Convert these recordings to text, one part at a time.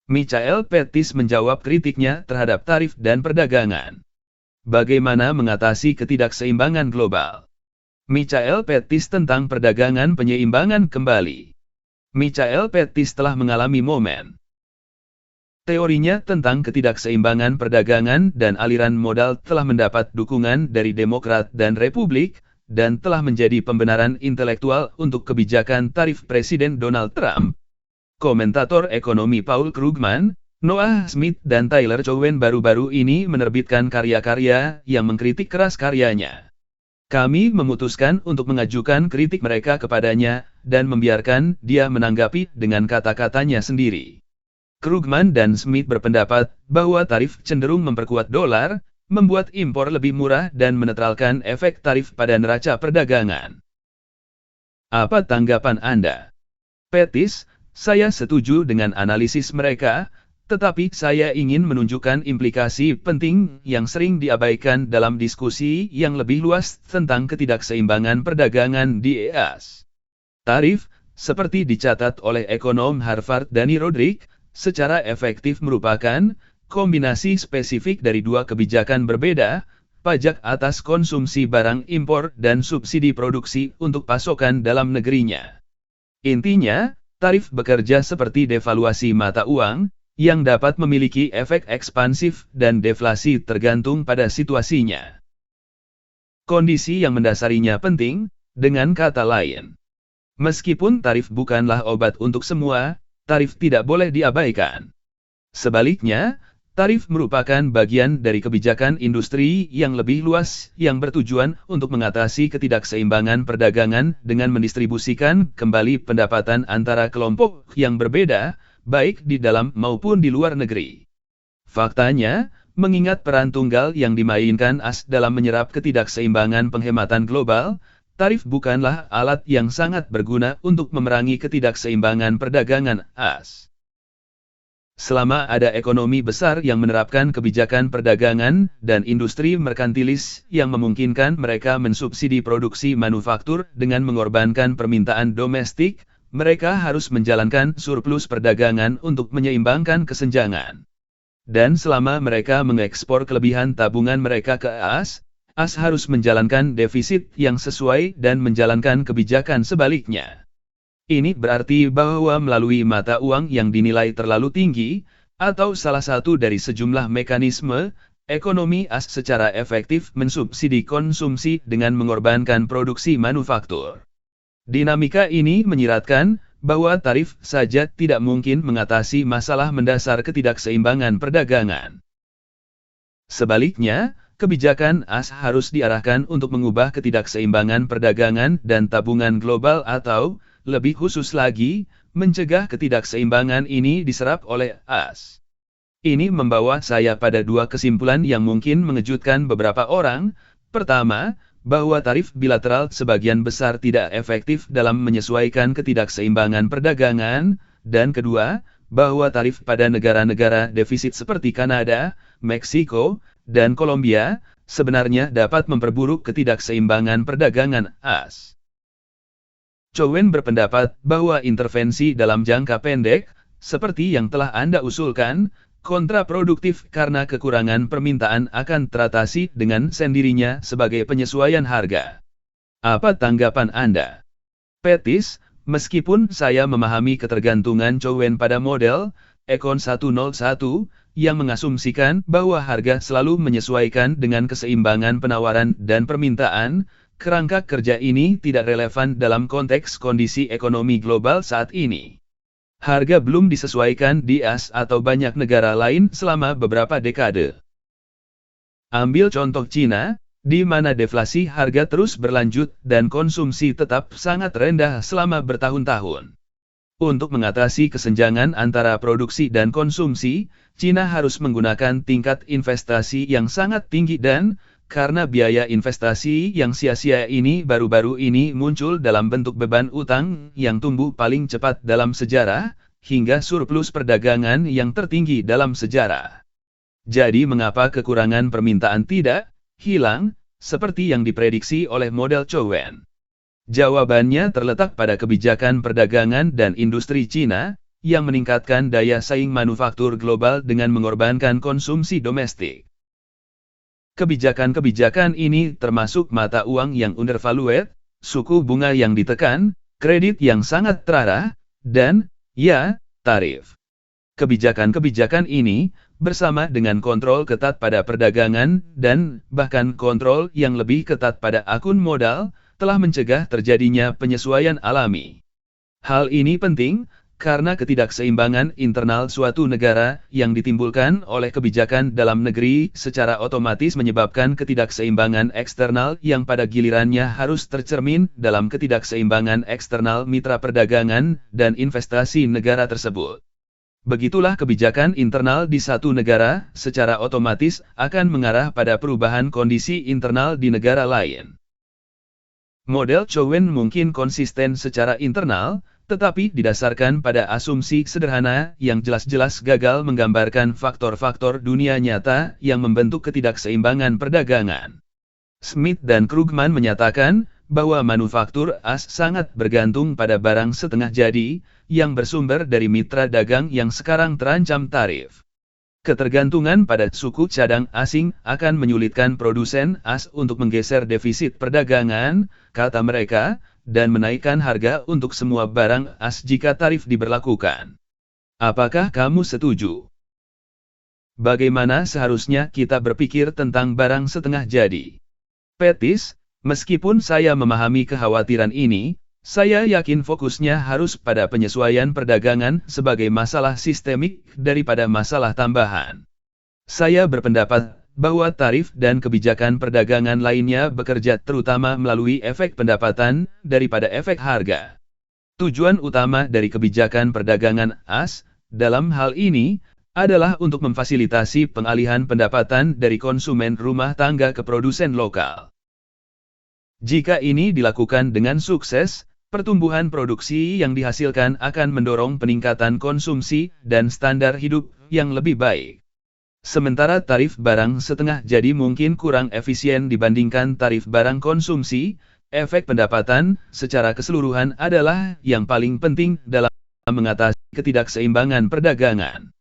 Michael Pettis menjawab kritiknya terhadap tarif dan perdagangan. Bagaimana mengatasi ketidakseimbangan global? Michael Pettis tentang perdagangan penyeimbangan kembali. Michael Pettis telah mengalami momen. Teorinya tentang ketidakseimbangan perdagangan dan aliran modal telah mendapat dukungan dari Demokrat dan Republik, dan telah menjadi pembenaran intelektual untuk kebijakan tarif Presiden Donald Trump. Komentator ekonomi Paul Krugman, Noah Smith dan Tyler Cowen baru-baru ini menerbitkan karya-karya yang mengkritik keras karyanya. Kami memutuskan untuk mengajukan kritik mereka kepadanya, dan membiarkan dia menanggapi dengan kata-katanya sendiri. Krugman dan Smith berpendapat bahwa tarif cenderung memperkuat dolar, membuat impor lebih murah dan menetralkan efek tarif pada neraca perdagangan. Apa tanggapan Anda? Pettis, saya setuju dengan analisis mereka, tetapi saya ingin menunjukkan implikasi penting yang sering diabaikan dalam diskusi yang lebih luas tentang ketidakseimbangan perdagangan di EAS. Tarif, seperti dicatat oleh ekonom Harvard Danny Rodrik, secara efektif merupakan kombinasi spesifik dari dua kebijakan berbeda, pajak atas konsumsi barang impor dan subsidi produksi untuk pasokan dalam negerinya. Intinya, tarif bekerja seperti devaluasi mata uang, yang dapat memiliki efek ekspansif dan deflasi tergantung pada situasinya. Kondisi yang mendasarinya penting, dengan kata lain. Meskipun tarif bukanlah obat untuk semua, tarif tidak boleh diabaikan. Sebaliknya, tarif merupakan bagian dari kebijakan industri yang lebih luas yang bertujuan untuk mengatasi ketidakseimbangan perdagangan dengan mendistribusikan kembali pendapatan antara kelompok yang berbeda, baik di dalam maupun di luar negeri. Faktanya, mengingat peran tunggal yang dimainkan AS dalam menyerap ketidakseimbangan penghematan global, tarif bukanlah alat yang sangat berguna untuk memerangi ketidakseimbangan perdagangan AS. Selama ada ekonomi besar yang menerapkan kebijakan perdagangan dan industri merkantilis yang memungkinkan mereka mensubsidi produksi manufaktur dengan mengorbankan permintaan domestik, mereka harus menjalankan surplus perdagangan untuk menyeimbangkan kesenjangan. Dan selama mereka mengekspor kelebihan tabungan mereka ke AS harus menjalankan defisit yang sesuai dan menjalankan kebijakan sebaliknya. Ini berarti bahwa melalui mata uang yang dinilai terlalu tinggi, atau salah satu dari sejumlah mekanisme, ekonomi AS secara efektif mensubsidi konsumsi dengan mengorbankan produksi manufaktur. Dinamika ini menyiratkan bahwa tarif saja tidak mungkin mengatasi masalah mendasar ketidakseimbangan perdagangan. Sebaliknya, kebijakan AS harus diarahkan untuk mengubah ketidakseimbangan perdagangan dan tabungan global atau, lebih khusus lagi, mencegah ketidakseimbangan ini diserap oleh AS. Ini membawa saya pada dua kesimpulan yang mungkin mengejutkan beberapa orang. Pertama, bahwa tarif bilateral sebagian besar tidak efektif dalam menyesuaikan ketidakseimbangan perdagangan, dan kedua, bahwa tarif pada negara-negara defisit seperti Kanada, Meksiko, dan Kolombia, sebenarnya dapat memperburuk ketidakseimbangan perdagangan AS. Cowen berpendapat bahwa intervensi dalam jangka pendek, seperti yang telah Anda usulkan, kontraproduktif karena kekurangan permintaan akan teratasi dengan sendirinya sebagai penyesuaian harga. Apa tanggapan Anda? Pettis, meskipun saya memahami ketergantungan Cowen pada model, Econ 101, yang mengasumsikan bahwa harga selalu menyesuaikan dengan keseimbangan penawaran dan permintaan, kerangka kerja ini tidak relevan dalam konteks kondisi ekonomi global saat ini. Harga belum disesuaikan di AS atau banyak negara lain selama beberapa dekade. Ambil contoh Cina, di mana deflasi harga terus berlanjut dan konsumsi tetap sangat rendah selama bertahun-tahun. Untuk mengatasi kesenjangan antara produksi dan konsumsi, Cina harus menggunakan tingkat investasi yang sangat tinggi dan, karena biaya investasi yang sia-sia ini baru-baru ini muncul dalam bentuk beban utang yang tumbuh paling cepat dalam sejarah, hingga surplus perdagangan yang tertinggi dalam sejarah. Jadi mengapa kekurangan permintaan tidak hilang, seperti yang diprediksi oleh model Cowen? Jawabannya terletak pada kebijakan perdagangan dan industri Cina, yang meningkatkan daya saing manufaktur global dengan mengorbankan konsumsi domestik. Kebijakan-kebijakan ini termasuk mata uang yang undervalued, suku bunga yang ditekan, kredit yang sangat terarah, dan, ya, tarif. Kebijakan-kebijakan ini, bersama dengan kontrol ketat pada perdagangan, dan bahkan kontrol yang lebih ketat pada akun modal, telah mencegah terjadinya penyesuaian alami. Hal ini penting, karena ketidakseimbangan internal suatu negara yang ditimbulkan oleh kebijakan dalam negeri secara otomatis menyebabkan ketidakseimbangan eksternal yang pada gilirannya harus tercermin dalam ketidakseimbangan eksternal mitra perdagangan dan investasi negara tersebut. Begitulah kebijakan internal di satu negara, secara otomatis akan mengarah pada perubahan kondisi internal di negara lain. Model Chowen mungkin konsisten secara internal, tetapi didasarkan pada asumsi sederhana yang jelas-jelas gagal menggambarkan faktor-faktor dunia nyata yang membentuk ketidakseimbangan perdagangan. Smith dan Krugman menyatakan bahwa manufaktur as sangat bergantung pada barang setengah jadi, yang bersumber dari mitra dagang yang sekarang terancam tarif. Ketergantungan pada suku cadang asing akan menyulitkan produsen as untuk menggeser defisit perdagangan, kata mereka, dan menaikkan harga untuk semua barang as jika tarif diberlakukan. Apakah kamu setuju? Bagaimana seharusnya kita berpikir tentang barang setengah jadi? Petis, meskipun saya memahami kekhawatiran ini, saya yakin fokusnya harus pada penyesuaian perdagangan sebagai masalah sistemik daripada masalah tambahan. Saya berpendapat bahwa tarif dan kebijakan perdagangan lainnya bekerja terutama melalui efek pendapatan daripada efek harga. Tujuan utama dari kebijakan perdagangan as, dalam hal ini, adalah untuk memfasilitasi pengalihan pendapatan dari konsumen rumah tangga ke produsen lokal. Jika ini dilakukan dengan sukses, pertumbuhan produksi yang dihasilkan akan mendorong peningkatan konsumsi dan standar hidup yang lebih baik. Sementara tarif barang setengah jadi mungkin kurang efisien dibandingkan tarif barang konsumsi, efek pendapatan secara keseluruhan adalah yang paling penting dalam mengatasi ketidakseimbangan perdagangan.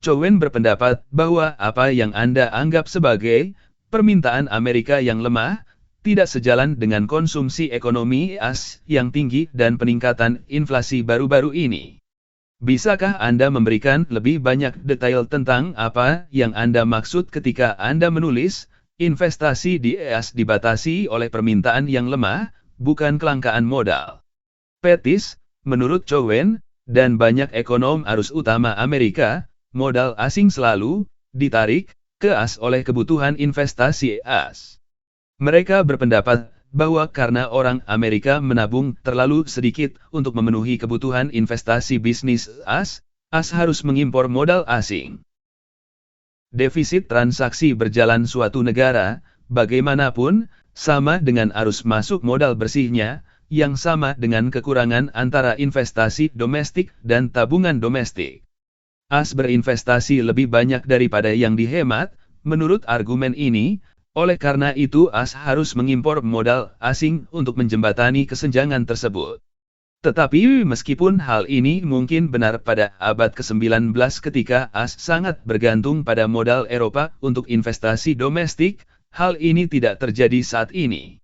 Chowen berpendapat bahwa apa yang Anda anggap sebagai permintaan Amerika yang lemah, tidak sejalan dengan konsumsi ekonomi as yang tinggi dan peningkatan inflasi baru-baru ini. Bisakah Anda memberikan lebih banyak detail tentang apa yang Anda maksud ketika Anda menulis, investasi di EAS dibatasi oleh permintaan yang lemah, bukan kelangkaan modal? Petis, menurut Chowen, dan banyak ekonom arus utama Amerika, modal asing selalu ditarik ke AS oleh kebutuhan investasi AS. Mereka berpendapat bahwa karena orang Amerika menabung terlalu sedikit untuk memenuhi kebutuhan investasi bisnis AS harus mengimpor modal asing. Defisit transaksi berjalan suatu negara, bagaimanapun, sama dengan arus masuk modal bersihnya, yang sama dengan kekurangan antara investasi domestik dan tabungan domestik. AS berinvestasi lebih banyak daripada yang dihemat, menurut argumen ini. Oleh karena itu AS harus mengimpor modal asing untuk menjembatani kesenjangan tersebut. Tetapi meskipun hal ini mungkin benar pada abad ke-19 ketika AS sangat bergantung pada modal Eropa untuk investasi domestik, hal ini tidak terjadi saat ini.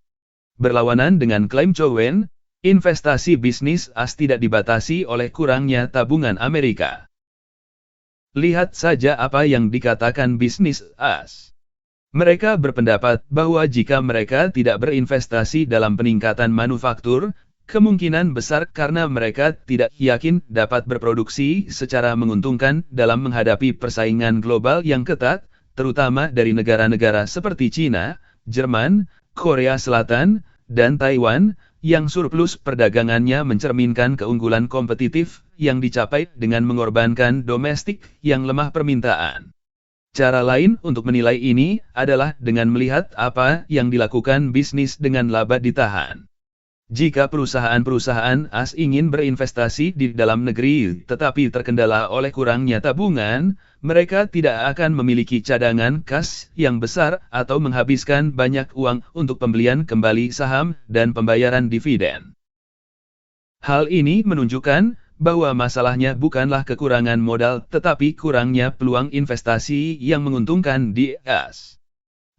Berlawanan dengan klaim Chowen, investasi bisnis AS tidak dibatasi oleh kurangnya tabungan Amerika. Lihat saja apa yang dikatakan bisnis AS. Mereka berpendapat bahwa jika mereka tidak berinvestasi dalam peningkatan manufaktur, kemungkinan besar karena mereka tidak yakin dapat berproduksi secara menguntungkan dalam menghadapi persaingan global yang ketat, terutama dari negara-negara seperti China, Jerman, Korea Selatan, dan Taiwan, yang surplus perdagangannya mencerminkan keunggulan kompetitif yang dicapai dengan mengorbankan domestik yang lemah permintaan. Cara lain untuk menilai ini adalah dengan melihat apa yang dilakukan bisnis dengan laba ditahan. Jika perusahaan-perusahaan AS ingin berinvestasi di dalam negeri tetapi terkendala oleh kurangnya tabungan, mereka tidak akan memiliki cadangan kas yang besar atau menghabiskan banyak uang untuk pembelian kembali saham dan pembayaran dividen. Hal ini menunjukkan bahwa masalahnya bukanlah kekurangan modal tetapi kurangnya peluang investasi yang menguntungkan di AS.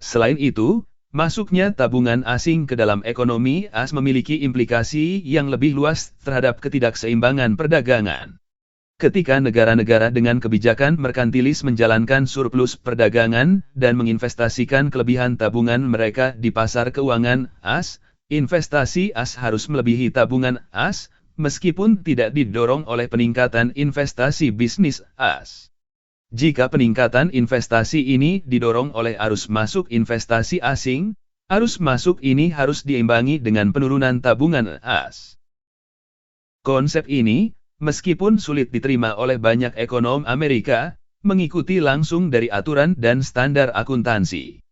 Selain itu, masuknya tabungan asing ke dalam ekonomi AS memiliki implikasi yang lebih luas terhadap ketidakseimbangan perdagangan. Ketika negara-negara dengan kebijakan merkantilis menjalankan surplus perdagangan dan menginvestasikan kelebihan tabungan mereka di pasar keuangan AS, investasi AS harus melebihi tabungan AS, meskipun tidak didorong oleh peningkatan investasi bisnis AS. Jika peningkatan investasi ini didorong oleh arus masuk investasi asing, arus masuk ini harus diimbangi dengan penurunan tabungan AS. Konsep ini, meskipun sulit diterima oleh banyak ekonom Amerika, mengikuti langsung dari aturan dan standar akuntansi.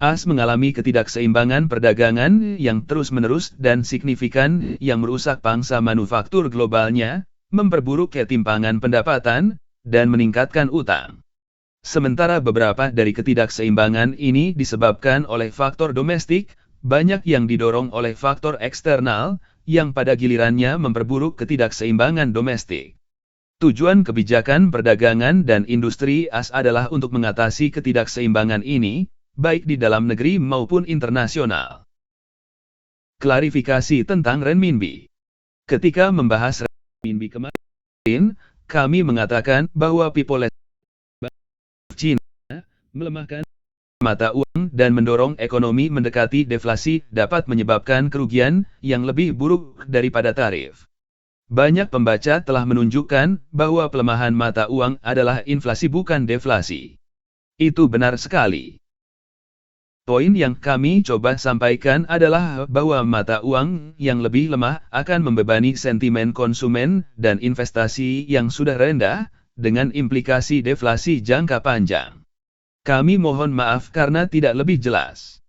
AS mengalami ketidakseimbangan perdagangan yang terus-menerus dan signifikan yang merusak pangsa manufaktur globalnya, memperburuk ketimpangan pendapatan, dan meningkatkan utang. Sementara beberapa dari ketidakseimbangan ini disebabkan oleh faktor domestik, banyak yang didorong oleh faktor eksternal, yang pada gilirannya memperburuk ketidakseimbangan domestik. Tujuan kebijakan perdagangan dan industri AS adalah untuk mengatasi ketidakseimbangan ini, baik di dalam negeri maupun internasional. Klarifikasi tentang renminbi. Ketika membahas renminbi kemarin, kami mengatakan bahwa people China melemahkan mata uang dan mendorong ekonomi mendekati deflasi dapat menyebabkan kerugian yang lebih buruk daripada tarif. Banyak pembaca telah menunjukkan bahwa pelemahan mata uang adalah inflasi bukan deflasi. Itu benar sekali. Poin yang kami coba sampaikan adalah bahwa mata uang yang lebih lemah akan membebani sentimen konsumen dan investasi yang sudah rendah, dengan implikasi deflasi jangka panjang. Kami mohon maaf karena tidak lebih jelas.